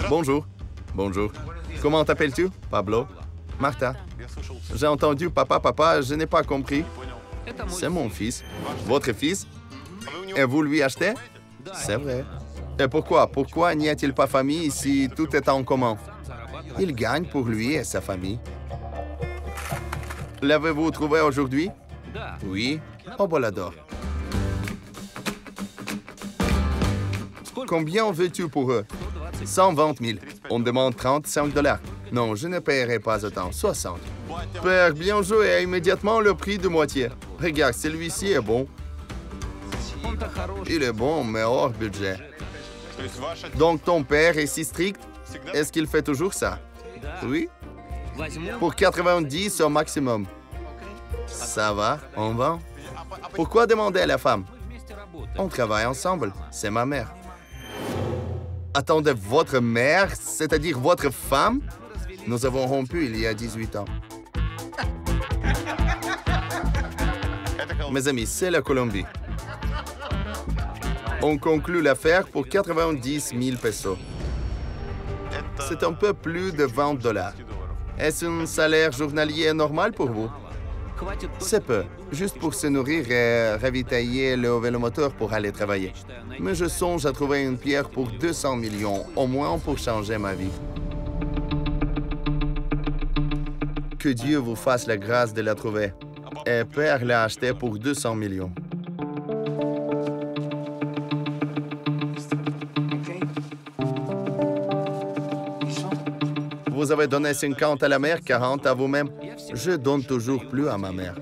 Bonjour. Bonjour. Comment t'appelles-tu? Pablo. Martha. J'ai entendu papa, papa, je n'ai pas compris. C'est mon fils. Votre fils? Et vous lui achetez? C'est vrai. Et pourquoi? Pourquoi n'y a-t-il pas famille si tout est en commun? Il gagne pour lui et sa famille. L'avez-vous trouvé aujourd'hui? Oui, au Bolador. Combien veux-tu pour eux? 120 000. On demande 35 $. Non, je ne paierai pas autant. 60. Père, bien joué et immédiatement le prix de moitié. Regarde, celui-ci est bon. Il est bon, mais hors budget. Donc ton père est si strict? Est-ce qu'il fait toujours ça? Oui? Pour 90 au maximum. Ça va, on vend. Pourquoi demander à la femme? On travaille ensemble, c'est ma mère. Attendez, votre mère, c'est-à-dire votre femme? Nous avons rompu il y a 18 ans. Mes amis, c'est la Colombie. On conclut l'affaire pour 90 000 pesos. C'est un peu plus de 20 $. Est-ce un salaire journalier normal pour vous? C'est peu, juste pour se nourrir et ravitailler le vélomoteur pour aller travailler. Mais je songe à trouver une pierre pour 200 millions, au moins pour changer ma vie. Que Dieu vous fasse la grâce de la trouver. Et Père l'a achetée pour 200 millions. Vous avez donné 50 à la mère, 40 à vous-même. Je donne toujours plus à ma mère.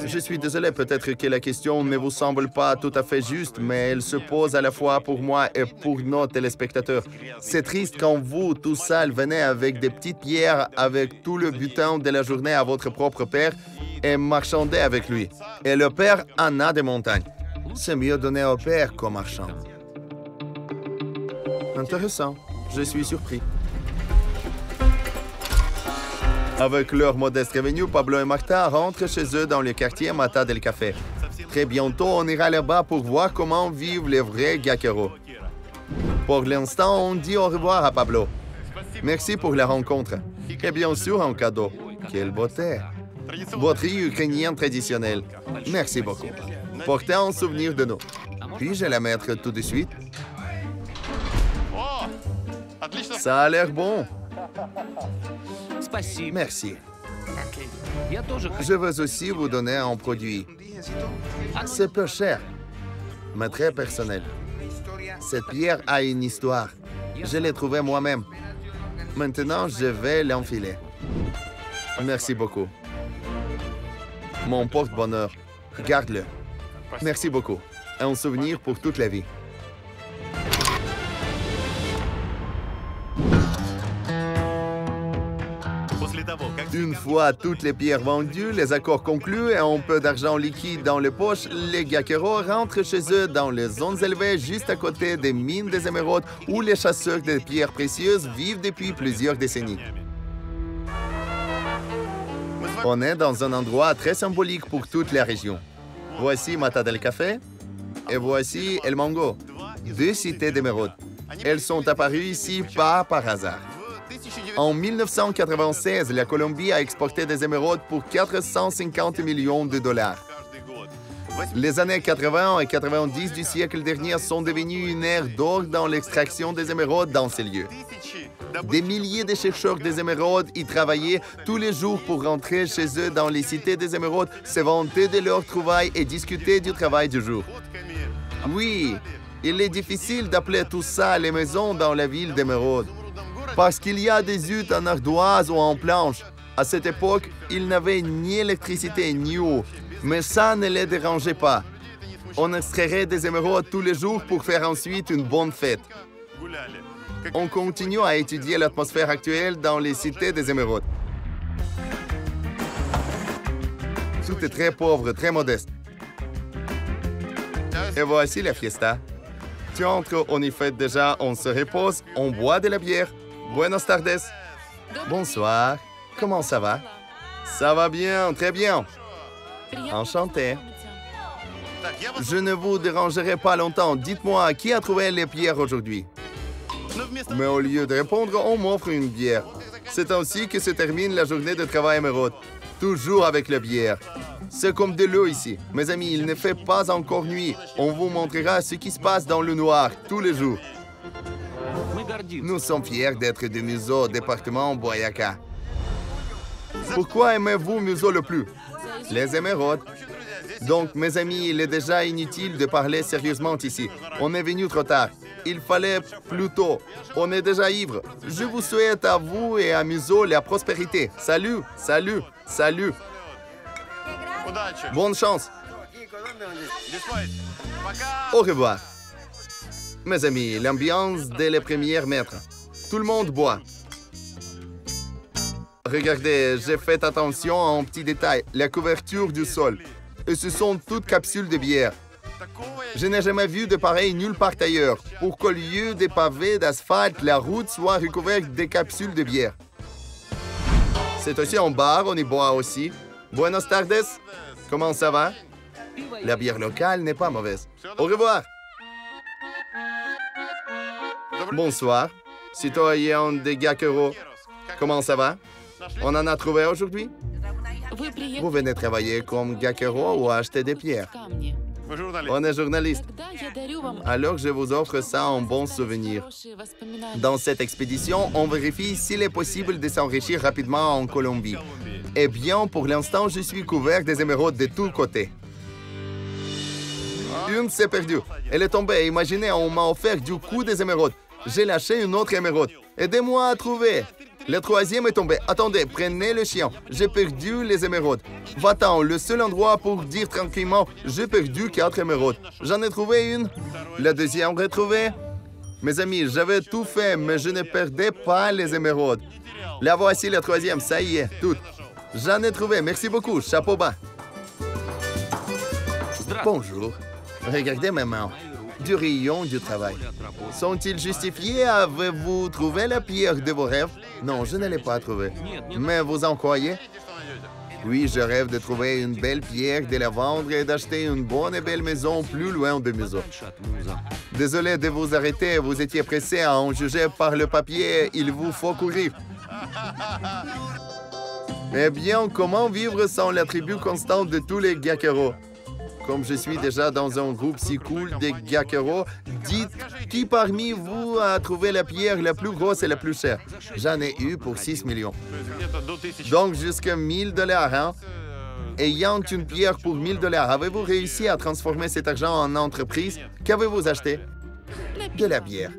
Je suis désolé, peut-être que la question ne vous semble pas tout à fait juste, mais elle se pose à la fois pour moi et pour nos téléspectateurs. C'est triste quand vous, tout seul, venez avec des petites pierres, avec tout le butin de la journée à votre propre père et marchandez avec lui. Et le père en a des montagnes. C'est mieux donner au père qu'au marchand. Intéressant. Je suis surpris. Avec leur modeste revenu, Pablo et Marta rentrent chez eux dans le quartier Mata del Café. Très bientôt, on ira là-bas pour voir comment vivent les vrais gaqueros. Pour l'instant, on dit au revoir à Pablo. Merci pour la rencontre. Et bien sûr, un cadeau. Quelle beauté! Poterie ukrainienne traditionnelle. Merci beaucoup. Portez un souvenir de nous. Puis-je la mettre tout de suite? Ça a l'air bon. Merci. Je veux aussi vous donner un produit. C'est peu cher, mais très personnel. Cette pierre a une histoire. Je l'ai trouvée moi-même. Maintenant, je vais l'enfiler. Merci beaucoup. Mon porte-bonheur. Garde-le. Merci beaucoup. Un souvenir pour toute la vie. Une fois toutes les pierres vendues, les accords conclus et un peu d'argent liquide dans les poches, les gaqueros rentrent chez eux dans les zones élevées juste à côté des mines des émeraudes où les chasseurs de pierres précieuses vivent depuis plusieurs décennies. On est dans un endroit très symbolique pour toute la région. Voici Mata del Café et voici El Mango, deux cités d'émeraudes. Elles sont apparues ici pas par hasard. En 1996, la Colombie a exporté des émeraudes pour 450 millions de dollars. Les années 80 et 90 du siècle dernier sont devenues une ère d'or dans l'extraction des émeraudes dans ces lieux. Des milliers de chercheurs des émeraudes y travaillaient tous les jours pour rentrer chez eux dans les cités des émeraudes, se vanter de leurs trouvailles et discuter du travail du jour. Oui, il est difficile d'appeler tout ça les maisons dans la ville d'émeraude. Parce qu'il y a des huttes en ardoise ou en planche. À cette époque, ils n'avaient ni électricité ni eau. Mais ça ne les dérangeait pas. On extrairait des émeraudes tous les jours pour faire ensuite une bonne fête. On continue à étudier l'atmosphère actuelle dans les cités des émeraudes. Tout est très pauvre, très modeste. Et voici la fiesta. Tu entres, on y fait déjà, on se repose, on boit de la bière. Buenos tardes. Bonsoir. Comment ça va? Ça va bien, très bien. Enchanté. Je ne vous dérangerai pas longtemps. Dites-moi, qui a trouvé les pierres aujourd'hui? Mais au lieu de répondre, on m'offre une bière. C'est ainsi que se termine la journée de travail émeraude. Toujours avec la bière. C'est comme de l'eau ici. Mes amis, il ne fait pas encore nuit. On vous montrera ce qui se passe dans le noir tous les jours. Nous sommes fiers d'être de Museau, département Boyaca. Pourquoi aimez-vous Museau le plus? Les émeraudes. Donc, mes amis, il est déjà inutile de parler sérieusement ici. On est venu trop tard. Il fallait plus tôt. On est déjà ivre. Je vous souhaite à vous et à Museau la prospérité. Salut, salut, salut. Bonne chance. Au revoir. Mes amis, l'ambiance dès les premières mètres. Tout le monde boit. Regardez, j'ai fait attention à un petit détail, la couverture du sol. Et ce sont toutes capsules de bière. Je n'ai jamais vu de pareil nulle part ailleurs, pour qu'au lieu des pavés d'asphalte, la route soit recouverte de capsules de bière. C'est aussi un bar, on y boit aussi. Buenos tardes. Comment ça va? La bière locale n'est pas mauvaise. Au revoir. Bonsoir, citoyen de Gaquero. Comment ça va? On en a trouvé aujourd'hui? Vous venez travailler comme Gaquero ou acheter des pierres? On est journaliste. Alors je vous offre ça en bon souvenir. Dans cette expédition, on vérifie s'il est possible de s'enrichir rapidement en Colombie. Eh bien, pour l'instant, je suis couvert des émeraudes de tous côtés. Une s'est perdue. Elle est tombée. Imaginez, on m'a offert du coup des émeraudes. J'ai lâché une autre émeraude. Aidez-moi à trouver. Le troisième est tombé. Attendez, prenez le chien. J'ai perdu les émeraudes. Va-t'en, le seul endroit pour dire tranquillement, j'ai perdu 4 émeraudes. J'en ai trouvé une. La deuxième retrouvée. Mes amis, j'avais tout fait, mais je ne perdais pas les émeraudes. La voici la troisième, ça y est, toutes. J'en ai trouvé, merci beaucoup, chapeau bas. Bonjour. Regardez mes mains. Du rayon du travail. Sont-ils justifiés? Avez-vous trouvé la pierre de vos rêves? Non, je ne l'ai pas trouvée. Mais vous en croyez? Oui, je rêve de trouver une belle pierre, de la vendre et d'acheter une bonne et belle maison plus loin de Museau. Désolé de vous arrêter, vous étiez pressé à en juger par le papier, il vous faut courir. Eh bien, comment vivre sans l'attribut constant de tous les Gakero? Comme je suis déjà dans un groupe si cool de Gakero, dites qui parmi vous a trouvé la pierre la plus grosse et la plus chère? J'en ai eu pour 6 millions. Donc jusqu'à 1000 $, hein? Ayant une pierre pour 1000 $, avez-vous réussi à transformer cet argent en entreprise? Qu'avez-vous acheté? De la bière.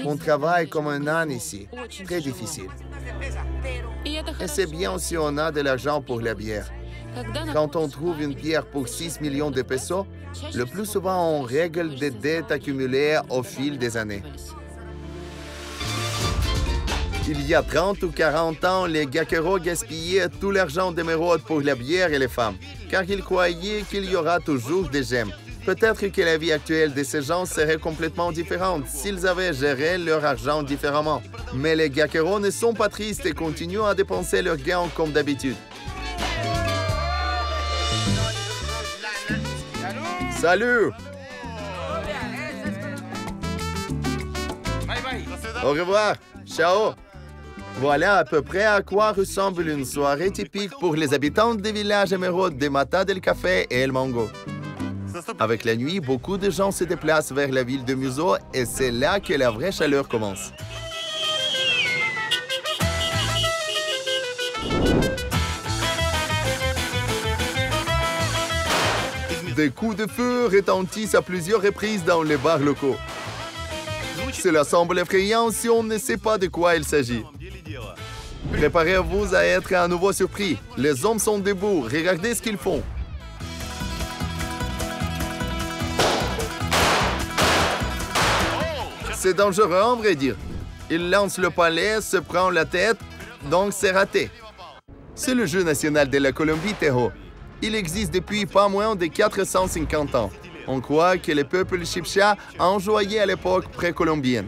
On travaille comme un âne ici. Très difficile. Et c'est bien si on a de l'argent pour la bière. Quand on trouve une pierre pour 6 millions de pesos, le plus souvent on règle des dettes accumulées au fil des années. Il y a 30 ou 40 ans, les Gakero gaspillaient tout l'argent d'émeraude pour la bière et les femmes, car ils croyaient qu'il y aura toujours des gemmes. Peut-être que la vie actuelle de ces gens serait complètement différente s'ils avaient géré leur argent différemment. Mais les Gakero ne sont pas tristes et continuent à dépenser leurs gains comme d'habitude. Salut! Au revoir! Ciao! Voilà à peu près à quoi ressemble une soirée typique pour les habitants des villages émeraudes de Mata del Café et El Mango. Avec la nuit, beaucoup de gens se déplacent vers la ville de Museau et c'est là que la vraie chaleur commence. Des coups de feu retentissent à plusieurs reprises dans les bars locaux. Cela semble effrayant si on ne sait pas de quoi il s'agit. Préparez-vous à être à nouveau surpris. Les hommes sont debout. Regardez ce qu'ils font. C'est dangereux, en vrai dire. Il lance le palais, se prend la tête, donc c'est raté. C'est le jeu national de la Colombie, Tejo. Il existe depuis pas moins de 450 ans. On croit que le peuple Chibcha a enjoyé à l'époque précolombienne.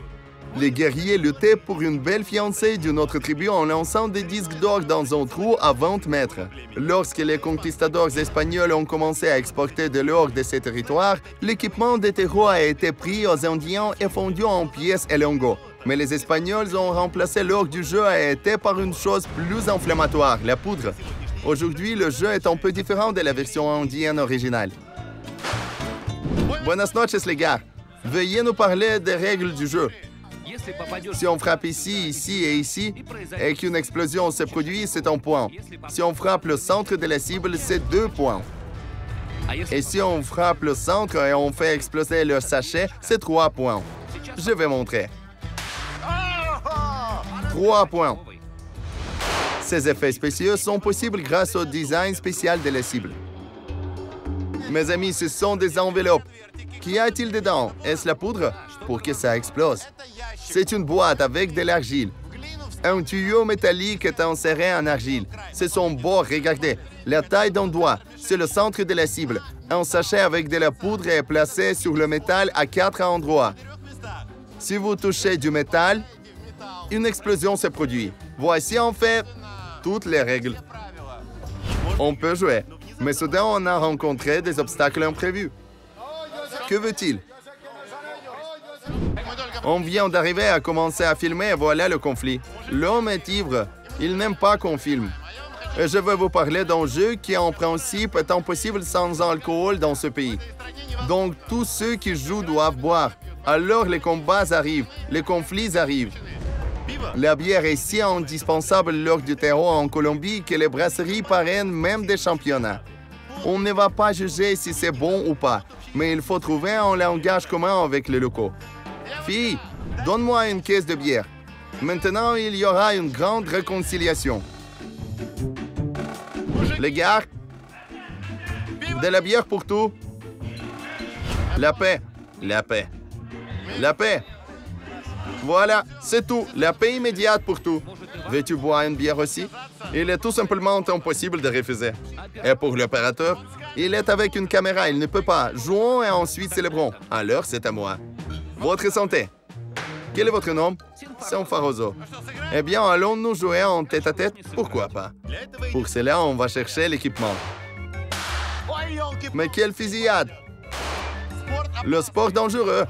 Les guerriers luttaient pour une belle fiancée d'une autre tribu en lançant des disques d'or dans un trou à 20 mètres. Lorsque les conquistadors espagnols ont commencé à exporter de l'or de ces territoires, l'équipement des terreaux a été pris aux Indiens et fondu en pièces et lingots. Mais les Espagnols ont remplacé l'or du jeu et été par une chose plus inflammatoire, la poudre. Aujourd'hui, le jeu est un peu différent de la version indienne originale. Buenas noches, les gars. Veuillez nous parler des règles du jeu. Si on frappe ici, ici et ici, et qu'une explosion se produit, c'est un point. Si on frappe le centre de la cible, c'est 2 points. Et si on frappe le centre et on fait exploser le sachet, c'est 3 points. Je vais montrer. 3 points. Ces effets spéciaux sont possibles grâce au design spécial de la cible. Mes amis, ce sont des enveloppes. Qu'y a-t-il dedans? Est-ce la poudre? Pour que ça explose. C'est une boîte avec de l'argile. Un tuyau métallique est inséré en argile. C'est son bord, regardez. La taille d'un doigt, c'est le centre de la cible. Un sachet avec de la poudre est placé sur le métal à 4 endroits. Si vous touchez du métal, une explosion se produit. Voici en fait toutes les règles. On peut jouer, mais soudain on a rencontré des obstacles imprévus. Que veut-il? On vient d'arriver à commencer à filmer et voilà le conflit. L'homme est ivre. Il n'aime pas qu'on filme. Et je vais vous parler d'un jeu qui, en principe, est impossible sans alcool dans ce pays. Donc, tous ceux qui jouent doivent boire. Alors, les combats arrivent, les conflits arrivent. La bière est si indispensable lors du terreau en Colombie que les brasseries parrainent même des championnats. On ne va pas juger si c'est bon ou pas, mais il faut trouver un langage commun avec les locaux. Filles, Donne-moi une caisse de bière. Maintenant, il y aura une grande réconciliation. Les gars, de la bière pour tout. La paix, la paix, la paix. Voilà, c'est tout. La paix immédiate pour tout. Veux-tu boire une bière aussi? Il est tout simplement impossible de refuser. Et pour l'opérateur, il est avec une caméra, il ne peut pas. Jouons et ensuite célébrons. Alors, c'est à moi. Votre santé. Quel est votre nom? Sanfaroso. Eh bien, allons-nous jouer en tête-à-tête? Pourquoi pas? Pour cela, on va chercher l'équipement. Mais quelle fusillade! Le sport dangereux.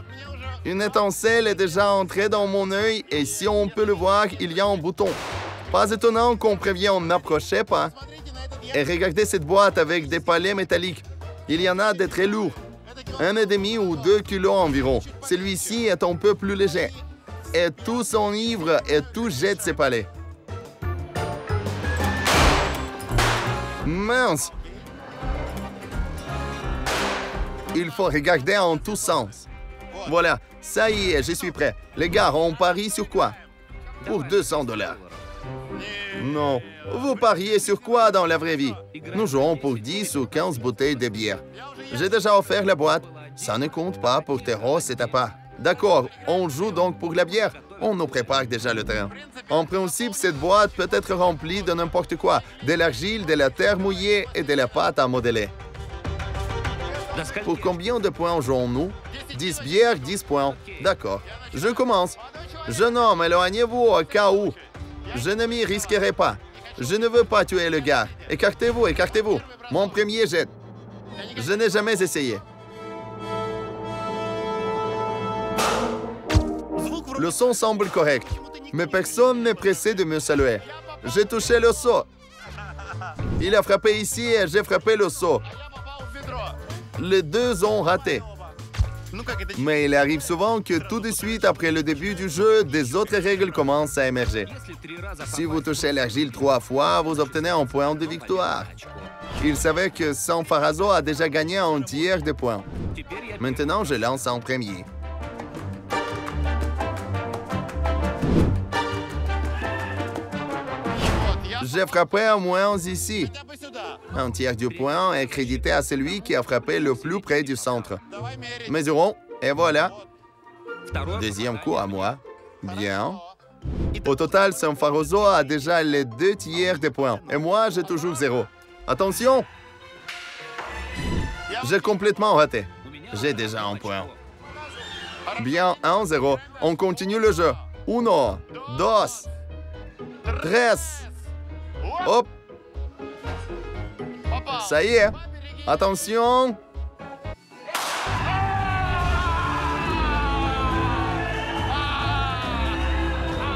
Une étincelle est déjà entrée dans mon œil et si on peut le voir, il y a un bouton. Pas étonnant qu'on prévient, n'approchez pas. Et regardez cette boîte avec des palets métalliques. Il y en a des très lourds. 1,5 ou 2 kilos environ. Celui-ci est un peu plus léger. Et tout s'enivre et tout jette ses palets. Mince! Il faut regarder en tous sens. Voilà, ça y est, je suis prêt. Les gars, on parie sur quoi? Pour 200 $. Non. Vous pariez sur quoi dans la vraie vie? Nous jouons pour 10 ou 15 bouteilles de bière. J'ai déjà offert la boîte. Ça ne compte pas pour tes roses et ta part. D'accord, on joue donc pour la bière. On nous prépare déjà le terrain. En principe, cette boîte peut être remplie de n'importe quoi. De l'argile, de la terre mouillée et de la pâte à modeler. Pour combien de points jouons-nous? 10 bières, 10 points. D'accord. Je commence. Jeune homme, éloignez-vous au cas où. Je ne m'y risquerai pas. Je ne veux pas tuer le gars. Écartez-vous, écartez-vous. Mon premier jet. Je n'ai jamais essayé. Le son semble correct, mais personne n'est pressé de me saluer. J'ai touché le seau. Il a frappé ici et j'ai frappé le seau. Les deux ont raté. Mais il arrive souvent que tout de suite après le début du jeu, des autres règles commencent à émerger. Si vous touchez l'argile 3 fois, vous obtenez un point de victoire. Il savait que Sanfaroso a déjà gagné un tiers de points. Maintenant, je lance en premier. J'ai frappé à moins ici. Un tiers du point est crédité à celui qui a frappé le plus près du centre. Mesurons, et voilà. Deuxième coup à moi. Bien. Au total, Sanfaroso a déjà les 2 tiers des points. Et moi, j'ai toujours 0. Attention! J'ai complètement raté. J'ai déjà un point. Bien, 1-0. On continue le jeu. 1, 2, 3. Hop! Ça y est. Attention!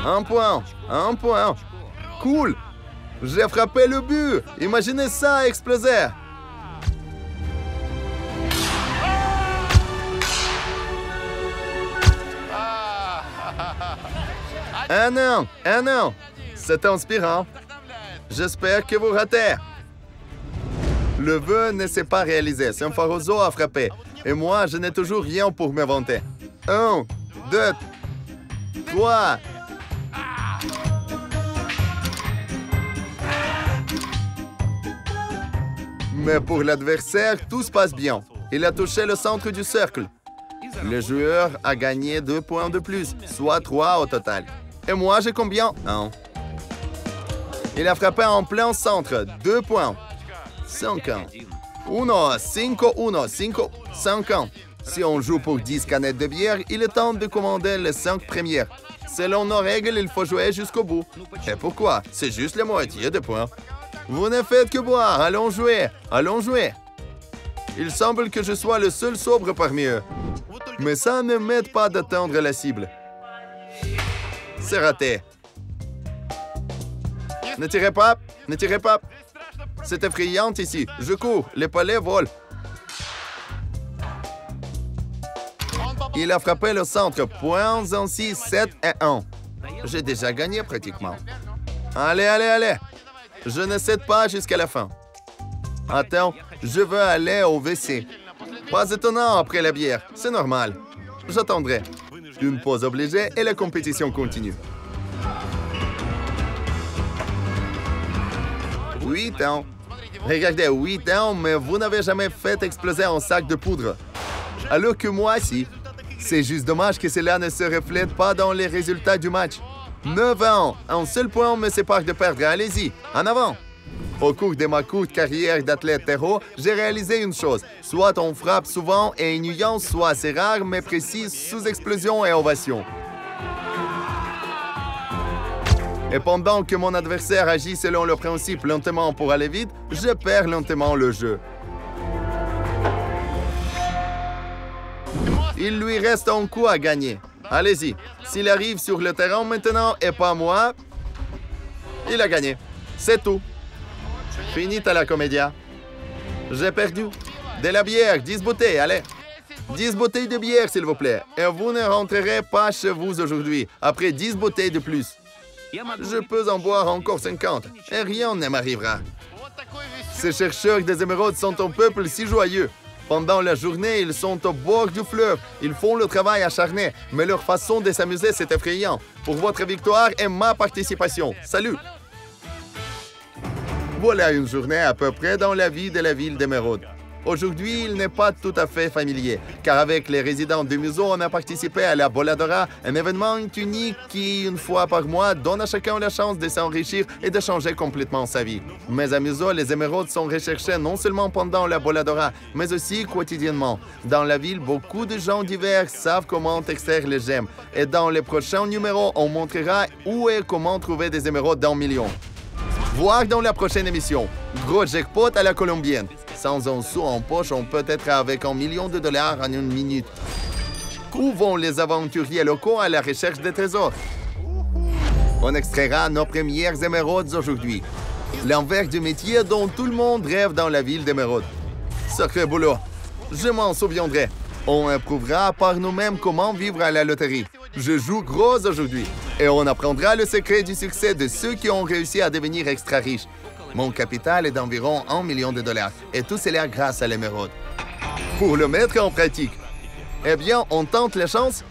Un point. Cool! J'ai frappé le but! Imaginez ça exploser! Un an! C'est inspirant. J'espère que vous ratez. Le vœu ne s'est pas réalisé. Sanfaroso a frappé. Et moi, je n'ai toujours rien pour me vanter. 1, 2, 3. Mais pour l'adversaire, tout se passe bien. Il a touché le centre du cercle. Le joueur a gagné 2 points de plus, soit 3 au total. Et moi, j'ai combien? 1. Il a frappé en plein centre. 2 points. 5 ans. 1, 5 ans. Si on joue pour 10 canettes de bière, il est temps de commander les 5 premières. Selon nos règles, il faut jouer jusqu'au bout. Et pourquoi? C'est juste la moitié de points. Vous ne faites que boire. Allons jouer. Il semble que je sois le seul sobre parmi eux. Mais ça ne m'aide pas d'atteindre la cible. C'est raté. Ne tirez pas. C'est effrayant ici. Je cours. Les palets volent. Il a frappé le centre. Points en 6, 7 et 1. J'ai déjà gagné pratiquement. Allez. Je ne cède pas jusqu'à la fin. Attends, je veux aller au WC. Pas étonnant après la bière. C'est normal. J'attendrai. Une pause obligée et la compétition continue. 8 ans. Regardez, 8 ans, mais vous n'avez jamais fait exploser un sac de poudre. Alors que moi, si. C'est juste dommage que cela ne se reflète pas dans les résultats du match. 9 ans, un seul point me sépare de perdre. Allez-y, en avant. Au cours de ma courte carrière d'athlète terreau, j'ai réalisé une chose. Soit on frappe souvent et une nuance soit assez rare mais précise sous explosion et ovation. Et pendant que mon adversaire agit selon le principe lentement pour aller vite, je perds lentement le jeu. Il lui reste un coup à gagner. Allez-y, s'il arrive sur le terrain maintenant et pas moi, il a gagné. C'est tout. Finita la comédia. J'ai perdu. De la bière, 10 bouteilles, allez. 10 bouteilles de bière, s'il vous plaît. Et vous ne rentrerez pas chez vous aujourd'hui, après 10 bouteilles de plus. Je peux en boire encore 50, et rien ne m'arrivera. Ces chercheurs des émeraudes sont un peuple si joyeux. Pendant la journée, ils sont au bord du fleuve. Ils font le travail acharné, mais leur façon de s'amuser, c'est effrayant. Pour votre victoire et ma participation. Salut! Voilà une journée à peu près dans la vie de la ville d'Émeraude. Aujourd'hui, il n'est pas tout à fait familier, car avec les résidents de Museau, on a participé à la Boladora, un événement unique qui, une fois par mois, donne à chacun la chance de s'enrichir et de changer complètement sa vie. Mais à Museau, les émeraudes sont recherchées non seulement pendant la Boladora, mais aussi quotidiennement. Dans la ville, beaucoup de gens divers savent comment extraire les gemmes, et dans les prochains numéros, on montrera où et comment trouver des émeraudes d'un million. Voir dans la prochaine émission, gros jackpot à la colombienne. Sans un sou en poche, on peut être avec $1 million en une minute. Où vont les aventuriers locaux à la recherche des trésors? On extraira nos premières émeraudes aujourd'hui. L'envers du métier dont tout le monde rêve dans la ville d'Émeraude. Sacré boulot. Je m'en souviendrai. On approuvera par nous-mêmes comment vivre à la loterie. Je joue gros aujourd'hui. Et on apprendra le secret du succès de ceux qui ont réussi à devenir extra riches. Mon capital est d'environ $1 million. Et tout cela grâce à l'émeraude. Pour le mettre en pratique, eh bien, on tente la chance